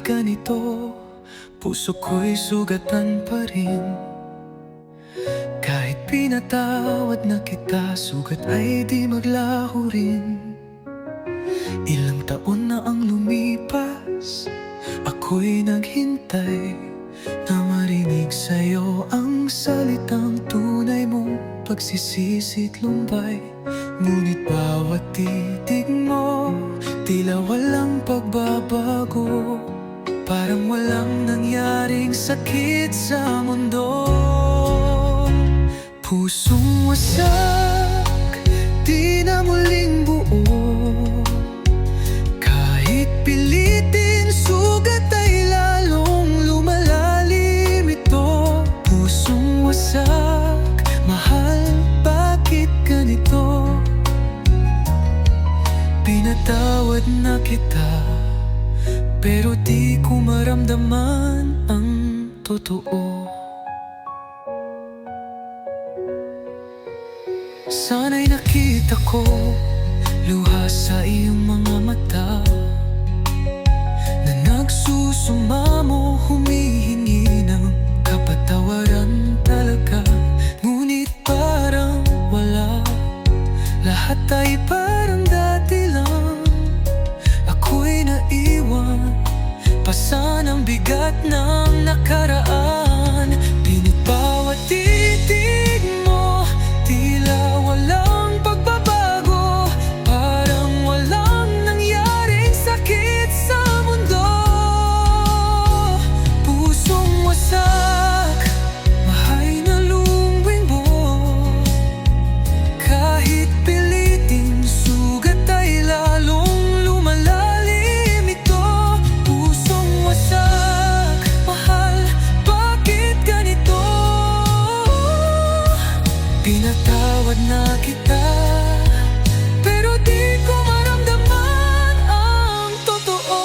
ganito, puso ko'y sugatan pa rin. Kahit pinatawad na kita, sugat ay di maglaho rin. Ilang taon na ang lumipas, ako'y naghintay na marinig sa'yo ang salitang tunay mong pagsisisi't lumbay. Ngunit bawat titig mo, tila walang pagbabago. Parang walang nangyaring sakit sa mundo. Pusong wasak, di na muling buo. Kahit pilitin, sugat ay lalong lumalalim ito. Pusong wasak, mahal, bakit ganito? Pinatawad na kita, pero di ko maramdaman ang totoo. Sana'y nakita ko luha sa iyong mga mata na nagsusumamo, humihingi ng kapatawaran talaga. Ngunit parang wala, lahat ay parang dati lang. Ako'y naiwan, pasan ang bigat ng nakaraan. Pinit bawat titig mo, tila walang pagbabago. Parang walang nangyaring sakit sa mundo. Pusong wasak, mahay na lumwingbo. Kahit pilitin, sugat ay lalong lumalalim ito. Pusong wasak, mahal, bakit ganito? Pinatawad na kita, pero di ko maramdaman ang totoo.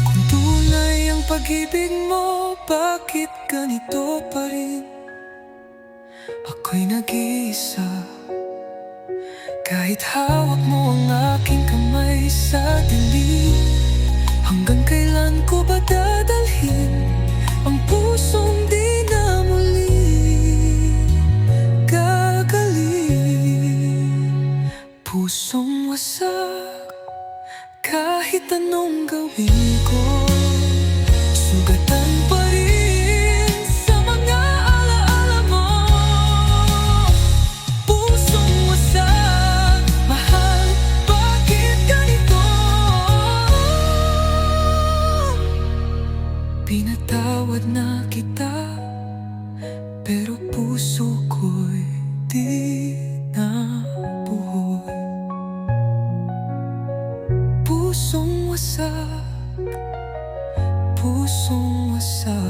Kung tunay ang pag-ibig mo, bakit ganito pa rin? Ako'y nag-iisa, kahit hawak mo ang aking kamay sa dilim. Hanggang kailan ko ba dadalhin ang pusong di na muli gagaling? Pusong wasak, kahit anong gawin ko, sugatan pa rin sa mga alaala mo. Pusong wasak, mahal, bakit ganito? Pinatawad na kita, pero puso ko'y di na buhay. Pusong wasak, pusong wasak.